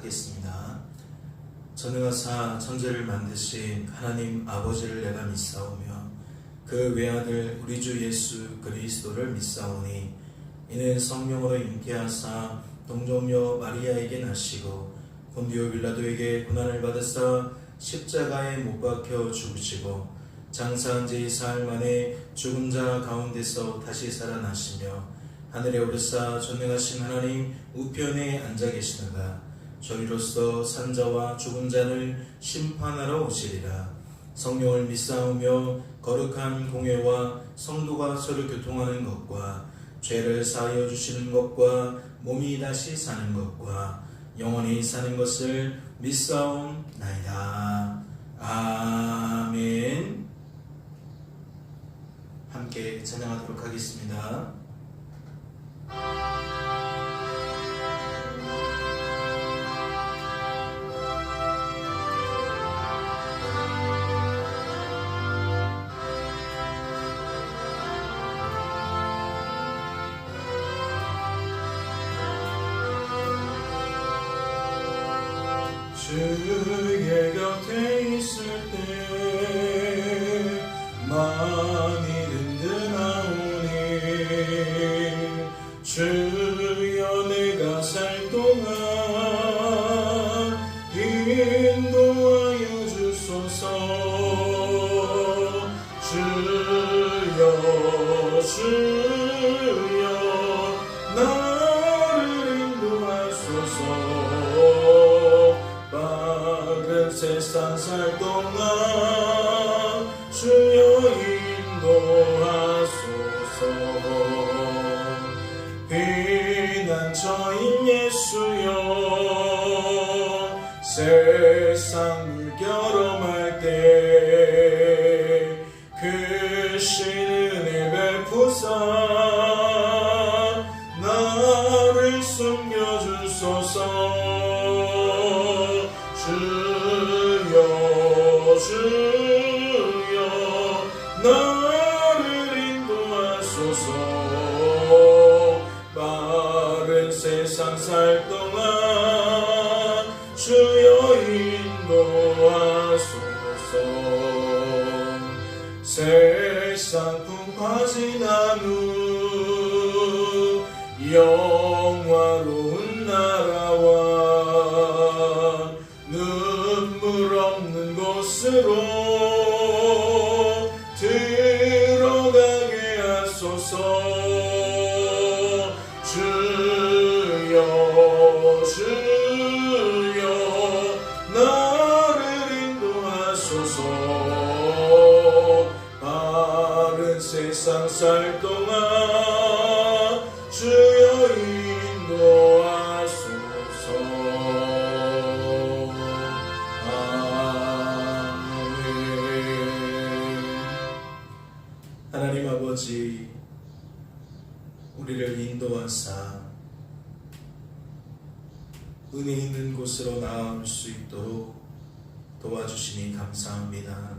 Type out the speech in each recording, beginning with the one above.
하겠습니다. 전능하사 천지를 만드신 하나님 아버지를 내가 믿사오며 그 외아들 우리 주 예수 그리스도를 믿사오니 이는 성령으로 잉태하사 동정녀 마리아에게 나시고 본디오 빌라도에게 고난을 받으사 십자가에 못 박혀 죽으시고 장사한 지 4일 만에 죽은 자 가운데서 다시 살아나시며 하늘에 오르사 전능하신 하나님 우편에 앉아 계시다가 저희로서 산자와 죽은 자를 심판하러 오시리라. 성령을 믿사오며 거룩한 공회와 성도가 서로 교통하는 것과 죄를 사하여 주시는 것과 몸이 다시 사는 것과 영원히 사는 것을 믿사옵나이다. 아멘. 함께 찬양하도록 하겠습니다. 주의 곁에 있을 때 마음이 든든하오니 주여 내가 살 동안 인도하여 주소서. 주여 나를 인도하소서. 바른 세상 살 동안 주여 인도하소서. 피난처인 예수여 세상 물결험할 때 크신 은혜 베푸사 나를 숨겨주소서. 주여 나를 인도하소서. 빠른 세상 살 동안 주여 인도하소서. 세상 풍파진 나무 영화로운 나라와 눈물 없는 곳으로 들어가게 하소서. 주여 나를 인도하소서. 바른 세상 살 동안 주여 인도하소서. 하나님 아버지, 우리를 인도하사 은혜 있는 곳으로 나아올 수 있도록 도와주시니 감사합니다.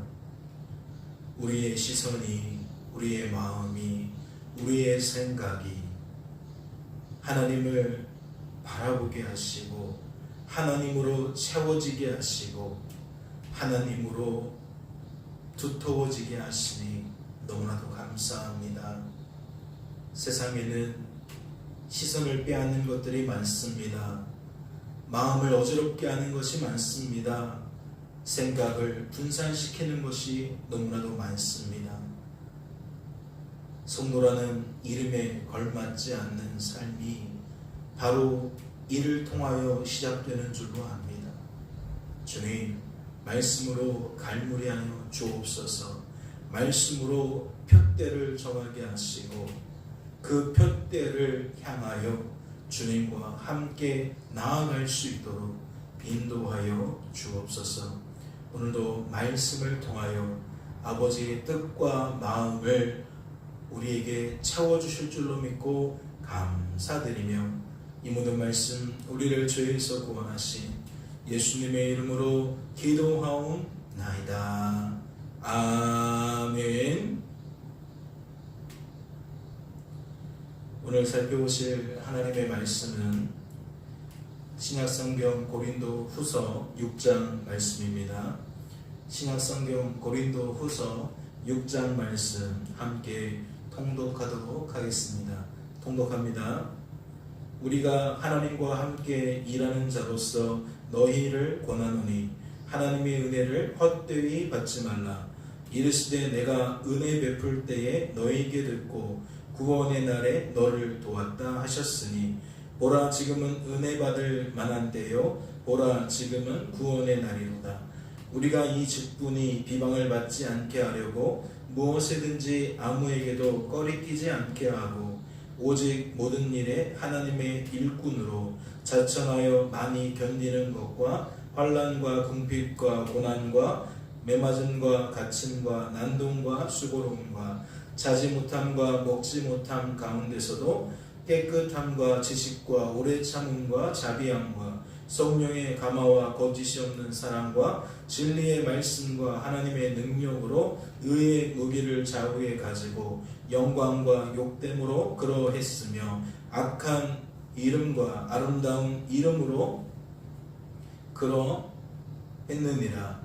우리의 시선이, 우리의 마음이, 우리의 생각이 하나님을 바라보게 하시고 하나님으로 채워지게 하시고 하나님으로 두터워지게 하시니 너무나도 감사합니다. 세상에는 시선을 빼앗는 것들이 많습니다. 마음을 어지럽게 하는 것이 많습니다. 생각을 분산시키는 것이 너무나도 많습니다. 성도라는 이름에 걸맞지 않는 삶이 바로 이를 통하여 시작되는 줄로 압니다. 주님, 말씀으로 갈무리하여 주옵소서. 말씀으로 푯대를 정하게 하시고 그 푯대를 향하여 주님과 함께 나아갈 수 있도록 인도하여 주옵소서. 오늘도 말씀을 통하여 아버지의 뜻과 마음을 우리에게 채워주실 줄로 믿고 감사드리며 이 모든 말씀 우리를 죄에서 구원하신 예수님의 이름으로 기도하옵나이다. 아멘. 오늘 살펴보실 하나님의 말씀은 신약성경 고린도 후서 6장 말씀입니다. 신약성경 고린도 후서 6장 말씀 함께 통독하도록 하겠습니다. 통독합니다. 우리가 하나님과 함께 일하는 자로서 너희를 권하노니 하나님의 은혜를 헛되이 받지 말라. 이르시되 내가 은혜 베풀 때에 너희에게 듣고 구원의 날에 너를 도왔다 하셨으니 보라 지금은 은혜 받을 만한 때요 보라 지금은 구원의 날이로다. 우리가 이 직분이 비방을 받지 않게 하려고 무엇이든지 아무에게도 꺼리끼지 않게 하고 오직 모든 일에 하나님의 일꾼으로 자천하여 많이 견디는 것과 환난과 궁핍과 고난과 매맞음과 갇힘과 난동과 수고로움과 자지 못함과 먹지 못함 가운데서도 깨끗함과 지식과 오래 참음과 자비함과 성령의 감화와 거짓이 없는 사랑과 진리의 말씀과 하나님의 능력으로 의의 무기를 좌우에 가지고 영광과 욕됨으로 그러했으며 악한 이름과 아름다운 이름으로 그러했느니라.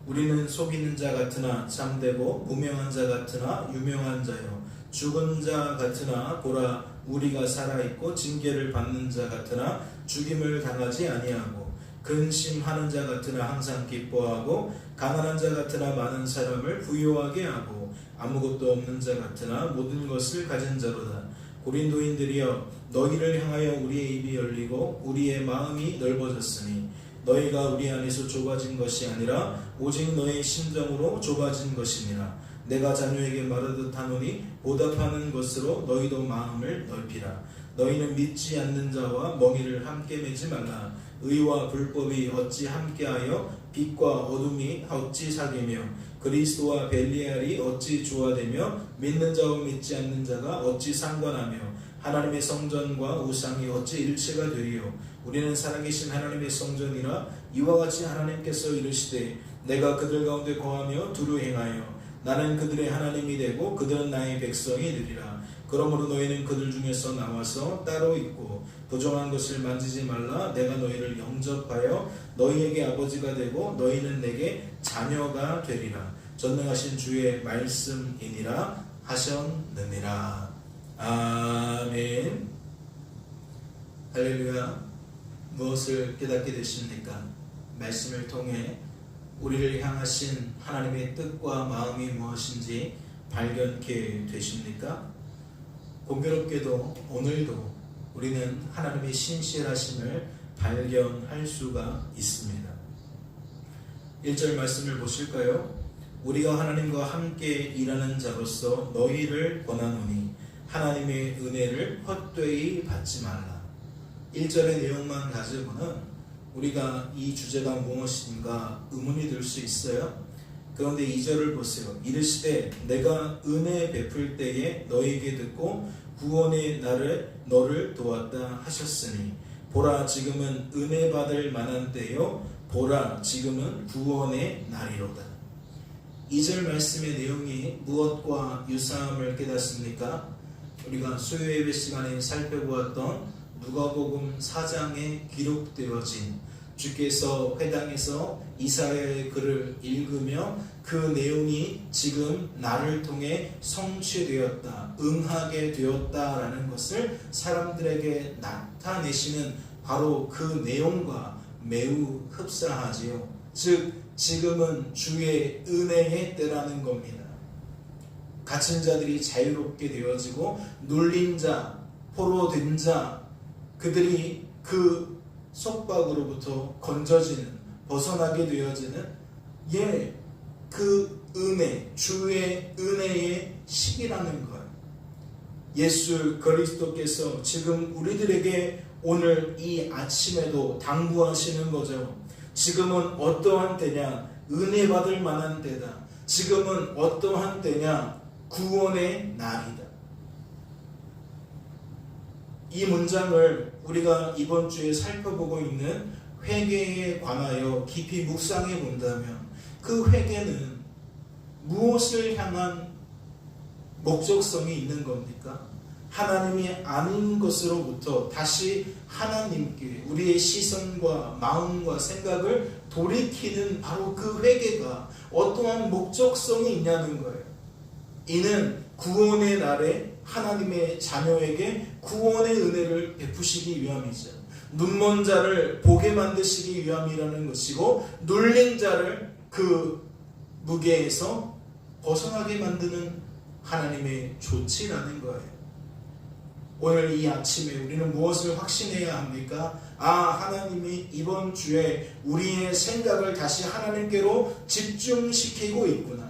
우리는 속이는 자 같으나 참되고 무명한 자 같으나 유명한 자요 죽은 자 같으나 보라 우리가 살아있고 징계를 받는 자 같으나 죽임을 당하지 아니하고 근심하는 자 같으나 항상 기뻐하고 가난한 자 같으나 많은 사람을 부유하게 하고 아무것도 없는 자 같으나 모든 것을 가진 자로다. 고린도인들이여 너희를 향하여 우리의 입이 열리고 우리의 마음이 넓어졌으니 너희가 우리 안에서 좁아진 것이 아니라 오직 너희 심정으로 좁아진 것이니라. 내가 자녀에게 말하듯 하노니 보답하는 것으로 너희도 마음을 넓히라. 너희는 믿지 않는 자와 멍에를 함께 매지 말라. 의와 불법이 어찌 함께하여 빛과 어둠이 어찌 사귀며 그리스도와 벨리알이 어찌 조화되며 믿는 자와 믿지 않는 자가 어찌 상관하며 하나님의 성전과 우상이 어찌 일체가 되리요. 우리는 살아계신 하나님의 성전이라. 이와 같이 하나님께서 이르시되 내가 그들 가운데 거하며 두루 행하여 나는 그들의 하나님이 되고 그들은 나의 백성이 되리라. 그러므로 너희는 그들 중에서 나와서 따로 있고 부정한 것을 만지지 말라. 내가 너희를 영접하여 너희에게 아버지가 되고 너희는 내게 자녀가 되리라. 전능하신 주의 말씀이니라 하셨느니라. 아멘. 할렐루야. 무엇을 깨닫게 되십니까? 말씀을 통해 우리를 향하신 하나님의 뜻과 마음이 무엇인지 발견케 되십니까? 공교롭게도 오늘도 우리는 하나님의 신실하심을 발견할 수가 있습니다. 1절 말씀을 보실까요? 우리가 하나님과 함께 일하는 자로서 너희를 권하노니 하나님의 은혜를 헛되이 받지 말라. 1절의 내용만 가지고는 우리가 이 주제가 무엇인가 의문이 들 수 있어요. 그런데 2절을 보세요. 이르시되 내가 은혜 베풀 때에 너희에게 듣고 구원의 날에 너를 도왔다 하셨으니 보라 지금은 은혜 받을 만한 때요 보라 지금은 구원의 날이로다. 2절 말씀의 내용이 무엇과 유사함을 깨닫습니까? 우리가 수요 예배 시간에 살펴보았던 누가복음 4장에 기록되어진 주께서 회당에서 이사야의 글을 읽으며 그 내용이 지금 나를 통해 성취되었다, 응하게 되었다라는 것을 사람들에게 나타내시는 바로 그 내용과 매우 흡사하지요. 즉 지금은 주의 은혜의 때라는 겁니다. 갇힌 자들이 자유롭게 되어지고 눌린 자, 포로된 자, 그들이 그 속박으로부터 건져지는, 벗어나게 되어지는 그 은혜, 주의 은혜의 시기라는 것. 예수 그리스도께서 지금 우리들에게 오늘 이 아침에도 당부하시는 거죠. 지금은 어떠한 때냐? 은혜 받을 만한 때다. 지금은 어떠한 때냐? 구원의 날이다. 이 문장을 우리가 이번 주에 살펴보고 있는 회개에 관하여 깊이 묵상해 본다면 그 회개는 무엇을 향한 목적성이 있는 겁니까? 하나님이 아닌 것으로부터 다시 하나님께 우리의 시선과 마음과 생각을 돌이키는 바로 그 회개가 어떠한 목적성이 있냐는 거예요. 이는 구원의 날에 하나님의 자녀에게 구원의 은혜를 베푸시기 위함이죠. 눈먼 자를 보게 만드시기 위함이라는 것이고, 눌린 자를 그 무게에서 벗어나게 만드는 하나님의 조치라는 거예요. 오늘 이 아침에 우리는 무엇을 확신해야 합니까? 하나님이 이번 주에 우리의 생각을 다시 하나님께로 집중시키고 있구나.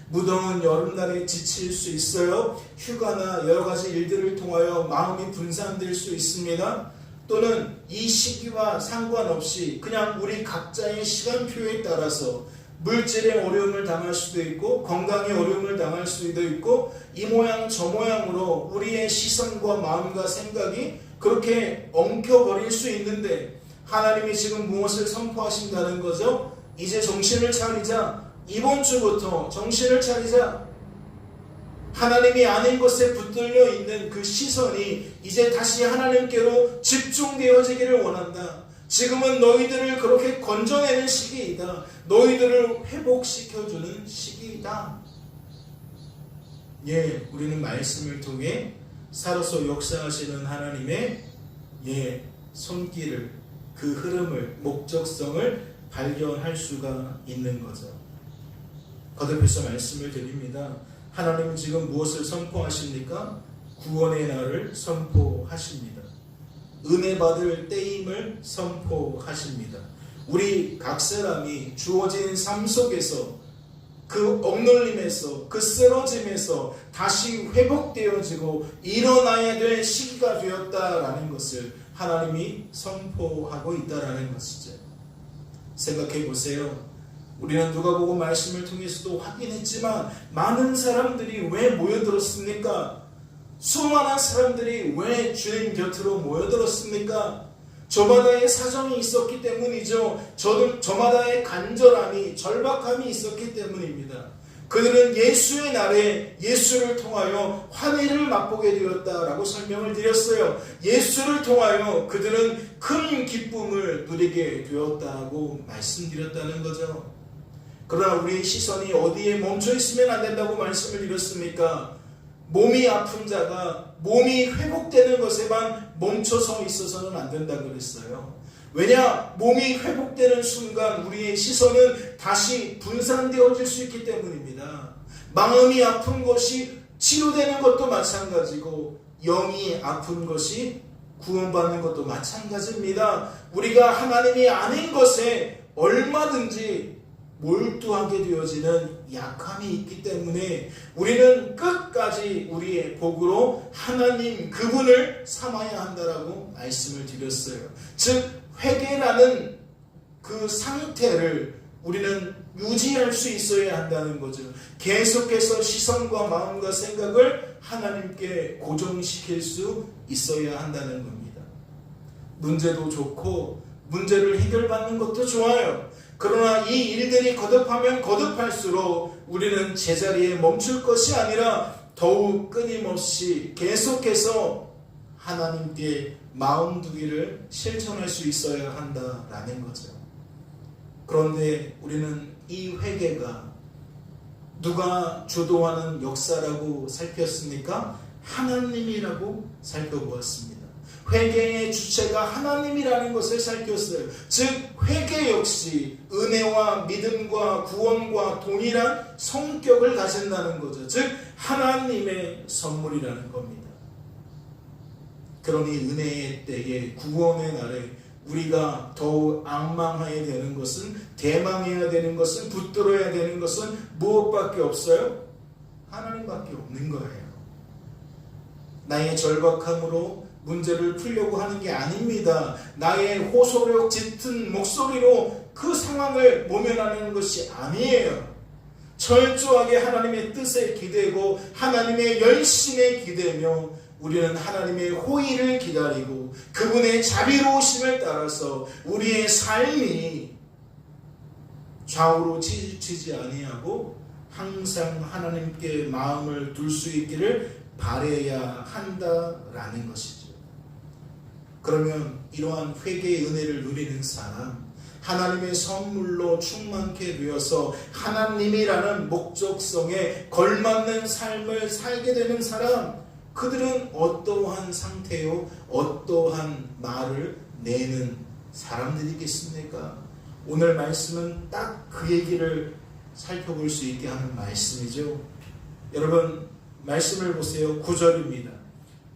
무더운 여름날에 지칠 수 있어요. 휴가나 여러 가지 일들을 통하여 마음이 분산될 수 있습니다. 또는 이 시기와 상관없이 그냥 우리 각자의 시간표에 따라서 물질의 어려움을 당할 수도 있고, 건강의 어려움을 당할 수도 있고, 이 모양 저 모양으로 우리의 시선과 마음과 생각이 그렇게 엉켜버릴 수 있는데, 하나님이 지금 무엇을 선포하신다는 거죠? 이제 정신을 차리자. 이번 주부터 정신을 차리자. 하나님이 아닌 것에 붙들려 있는 그 시선이 이제 다시 하나님께로 집중되어지기를 원한다. 지금은 너희들을 그렇게 건져내는 시기이다. 너희들을 회복시켜주는 시기이다. 우리는 말씀을 통해 살아서 역사하시는 하나님의 손길을, 그 흐름을, 목적성을 발견할 수가 있는 거죠. 거듭해서 말씀을 드립니다. 하나님은 지금 무엇을 선포하십니까? 구원의 날을 선포하십니다. 은혜 받을 때임을 선포하십니다. 우리 각 사람이 주어진 삶 속에서 그 억눌림에서, 그 쓰러짐에서 다시 회복되어지고 일어나야 될 시기가 되었다라는 것을 하나님이 선포하고 있다라는 것이죠. 생각해 보세요. 우리는 누가복음 말씀을 통해서도 확인했지만, 많은 사람들이 왜 모여들었습니까? 수많은 사람들이 왜 주님 곁으로 모여들었습니까? 저마다의 사정이 있었기 때문이죠. 저마다의 간절함이, 절박함이 있었기 때문입니다. 그들은 예수의 날에 예수를 통하여 환희를 맛보게 되었다라고 설명을 드렸어요. 예수를 통하여 그들은 큰 기쁨을 누리게 되었다고 말씀드렸다는 거죠. 그러나 우리의 시선이 어디에 멈춰 있으면 안 된다고 말씀을 드렸습니까? 몸이 아픈 자가 몸이 회복되는 것에만 멈춰서 있어서는 안 된다고 그랬어요. 왜냐? 몸이 회복되는 순간 우리의 시선은 다시 분산되어질 수 있기 때문입니다. 마음이 아픈 것이 치료되는 것도 마찬가지고, 영이 아픈 것이 구원받는 것도 마찬가지입니다. 우리가 하나님이 아닌 것에 얼마든지 몰두하게 되어지는 약함이 있기 때문에 우리는 끝까지 우리의 복으로 하나님 그분을 삼아야 한다라고 말씀을 드렸어요. 즉 회개라는 그 상태를 우리는 유지할 수 있어야 한다는 거죠. 계속해서 시선과 마음과 생각을 하나님께 고정시킬 수 있어야 한다는 겁니다. 문제도 좋고 문제를 해결받는 것도 좋아요. 그러나 이 일들이 거듭하면 거듭할수록 우리는 제자리에 멈출 것이 아니라 더욱 끊임없이 계속해서 하나님께 마음 두기를 실천할 수 있어야 한다라는 거죠. 그런데 우리는 이 회개가 누가 주도하는 역사라고 살폈습니까? 하나님이라고 살펴보았습니다. 회개의 주체가 하나님이라는 것을 살폈어요. 즉 회개 역시 은혜와 믿음과 구원과 동일한 성격을 가진다는 거죠. 즉 하나님의 선물이라는 겁니다. 그러니 은혜의 때에, 구원의 날에 우리가 더욱 앙망해야 되는 것은, 대망해야 되는 것은, 붙들어야 되는 것은 무엇밖에 없어요? 하나님밖에 없는 거예요. 나의 절박함으로 문제를 풀려고 하는 게 아닙니다. 나의 호소력 짙은 목소리로 그 상황을 모면하는 것이 아니에요. 철저하게 하나님의 뜻에 기대고 하나님의 열심에 기대며 우리는 하나님의 호의를 기다리고 그분의 자비로우심을 따라서 우리의 삶이 좌우로 치우치지 아니하고 항상 하나님께 마음을 둘 수 있기를 바래야 한다라는 것이죠. 그러면 이러한 회개의 은혜를 누리는 사람, 하나님의 선물로 충만케 되어서 하나님이라는 목적성에 걸맞는 삶을 살게 되는 사람, 그들은 어떠한 상태요, 어떠한 말을 내는 사람들이겠습니까? 오늘 말씀은 딱 그 얘기를 살펴볼 수 있게 하는 말씀이죠. 여러분 말씀을 보세요. 9절입니다.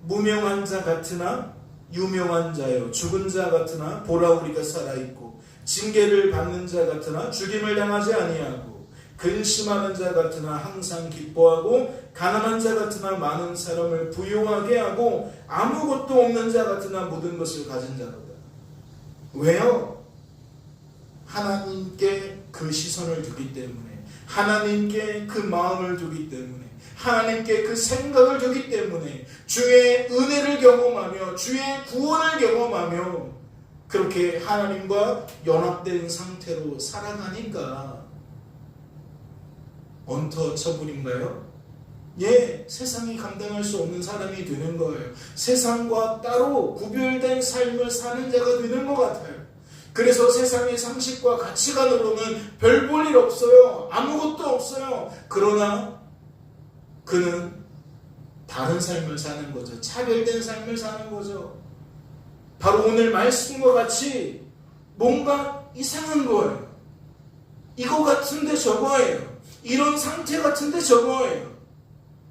무명한 자 같으나 유명한 자요, 죽은 자 같으나 보라 우리가 살아있고, 징계를 받는 자 같으나 죽임을 당하지 아니하고, 근심하는 자 같으나 항상 기뻐하고, 가난한 자 같으나 많은 사람을 부유하게 하고, 아무것도 없는 자 같으나 모든 것을 가진 자로다. 왜요? 하나님께 그 시선을 두기 때문에, 하나님께 그 마음을 두기 때문에, 하나님께 그 생각을 두기 때문에, 주의 은혜를 경험하며 주의 구원을 경험하며 그렇게 하나님과 연합된 상태로 살아가니까 언터처블인가요? 예, 세상이 감당할 수 없는 사람이 되는 거예요. 세상과 따로 구별된 삶을 사는 자가 되는 것 같아요. 그래서 세상의 상식과 가치관으로는 별 볼 일 없어요. 아무것도 없어요. 그러나 그는 다른 삶을 사는 거죠. 차별된 삶을 사는 거죠. 바로 오늘 말씀과 같이 뭔가 이상한 거예요. 이거 같은데 저거예요. 이런 상태 같은데 저거예요.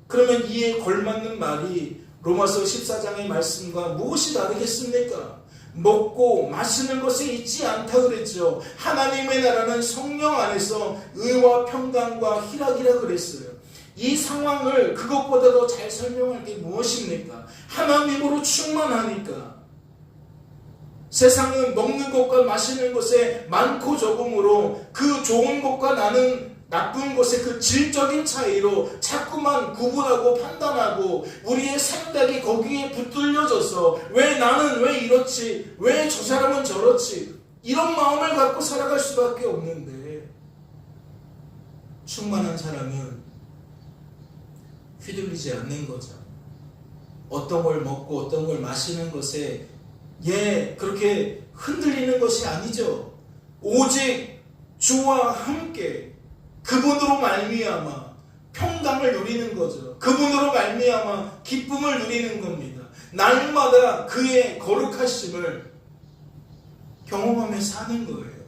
그러면 이에 걸맞는 말이 로마서 14장의 말씀과 무엇이 다르겠습니까? 먹고 마시는 것에 있지 않다 그랬죠. 하나님의 나라는 성령 안에서 의와 평강과 희락이라 그랬어요. 이 상황을 그것보다 더 잘 설명할 게 무엇입니까? 하나님으로 충만하니까. 세상은 먹는 것과 마시는 것에 많고 적음으로 그 좋은 것과 나는 나쁜 것의 그 질적인 차이로 자꾸만 구분하고 판단하고 우리의 생각이 거기에 붙들려져서 왜 나는 왜 이렇지? 왜 저 사람은 저렇지? 이런 마음을 갖고 살아갈 수밖에 없는데, 충만한 사람은 휘둘리지 않는 거죠. 어떤 걸 먹고 어떤 걸 마시는 것에 그렇게 흔들리는 것이 아니죠. 오직 주와 함께 그분으로 말미암아 평강을 누리는 거죠. 그분으로 말미암아 기쁨을 누리는 겁니다. 날마다 그의 거룩하심을 경험하며 사는 거예요.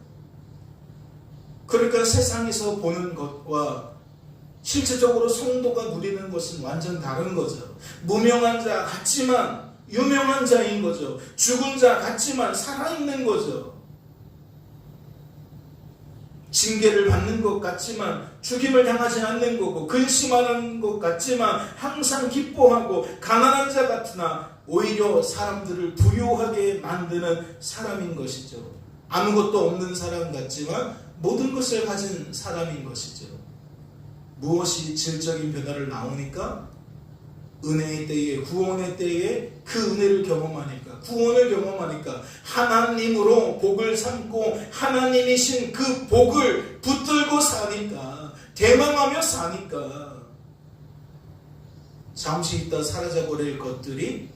그러니까 세상에서 보는 것과 실제적으로 성도가 누리는 것은 완전 다른 거죠. 무명한 자 같지만 유명한 자인 거죠. 죽은 자 같지만 살아있는 거죠. 징계를 받는 것 같지만 죽임을 당하지 않는 거고, 근심하는 것 같지만 항상 기뻐하고, 가난한 자 같으나 오히려 사람들을 부유하게 만드는 사람인 것이죠. 아무것도 없는 사람 같지만 모든 것을 가진 사람인 것이죠. 무엇이 질적인 변화를 나오니까? 은혜의 때에, 구원의 때에 그 은혜를 경험하니까, 구원을 경험하니까, 하나님으로 복을 삼고 하나님이신 그 복을 붙들고 사니까, 대망하며 사니까 잠시 있다 사라져버릴 것들이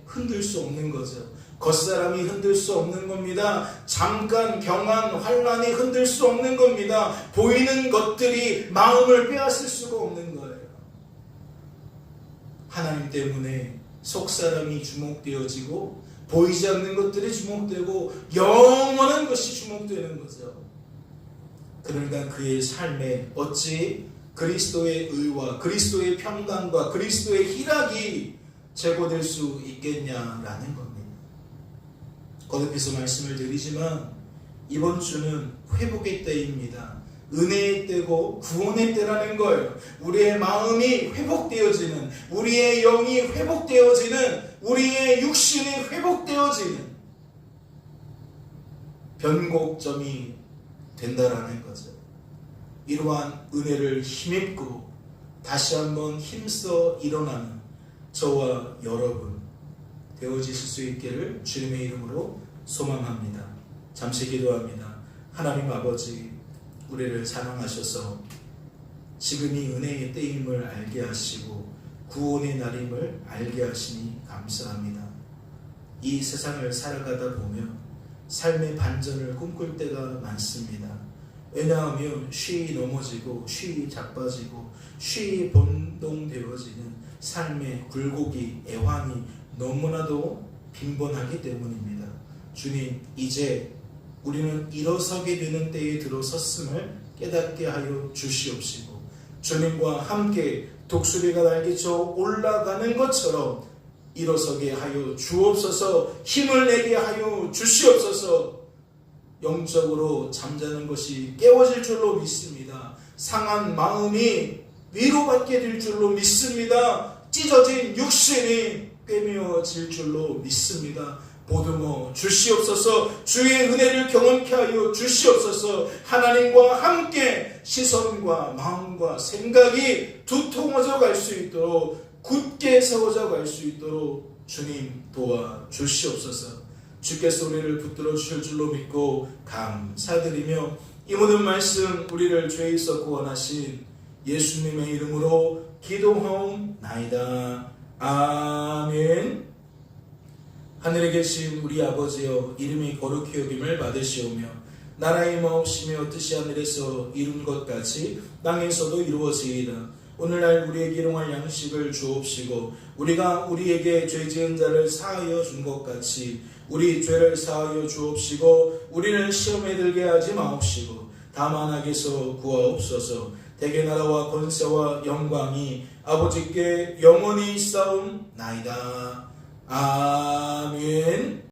흔들 수 없는 거죠. 겉사람이 흔들 수 없는 겁니다. 잠깐 경한 환란이 흔들 수 없는 겁니다. 보이는 것들이 마음을 빼앗을 수가 없는 거예요. 하나님 때문에 속사람이 주목되어지고, 보이지 않는 것들이 주목되고, 영원한 것이 주목되는 거죠. 그러니까 그의 삶에 어찌 그리스도의 의와 그리스도의 평강과 그리스도의 희락이 제고될 수 있겠냐라는 겁니다. 거듭해서 말씀을 드리지만 이번 주는 회복의 때입니다. 은혜의 때고 구원의 때라는 거예요. 우리의 마음이 회복되어지는, 우리의 영이 회복되어지는, 우리의 육신이 회복되어지는 변곡점이 된다라는 거죠. 이러한 은혜를 힘입고 다시 한번 힘써 일어나는 저와 여러분 되어지실 수 있기를 주님의 이름으로 소망합니다. 잠시 기도합니다. 하나님 아버지, 우리를 사랑하셔서 지금이 은혜의 때임을 알게 하시고 구원의 날임을 알게 하시니 감사합니다. 이 세상을 살아가다 보면 삶의 반전을 꿈꿀 때가 많습니다. 왜냐하면 쉬이 넘어지고 쉬이 자빠지고 쉬이 번동되어지는 삶의 굴곡이 애환이 너무나도 빈번하기 때문입니다. 주님, 이제 우리는 일어서게 되는 때에 들어섰음을 깨닫게 하여 주시옵시고, 주님과 함께 독수리가 날개쳐 올라가는 것처럼 일어서게 하여 주옵소서. 힘을 내게 하여 주시옵소서. 영적으로 잠자는 것이 깨워질 줄로 믿습니다. 상한 마음이 위로받게 될 줄로 믿습니다. 찢어진 육신이 꿰매어질 줄로 믿습니다. 보듬어 주시옵소서. 주의 은혜를 경험케 하여 주시옵소서. 하나님과 함께 시선과 마음과 생각이 두통어져 갈 수 있도록, 굳게 세워져 갈 수 있도록 주님 도와 주시옵소서. 주께서 우리를 붙들어 주실 줄로 믿고 감사드리며, 이 모든 말씀 우리를 죄에서 구원하신 예수님의 이름으로 기도하옵나이다. 아멘. 하늘에 계신 우리 아버지여, 이름이 거룩히 여김을 받으시오며 나라의 마옵시며 뜻이 하늘에서 이룬 것 같이 땅에서도 이루어지이다. 오늘날 우리에게 일용할 양식을 주옵시고, 우리가 우리에게 죄 지은 자를 사하여 준 것 같이 우리 죄를 사하여 주옵시고, 우리는 시험에 들게 하지 마옵시고 다만 악에서 구하옵소서. 대개 나라와 권세와 영광이 아버지께 영원히 있사옵나이다. 아멘.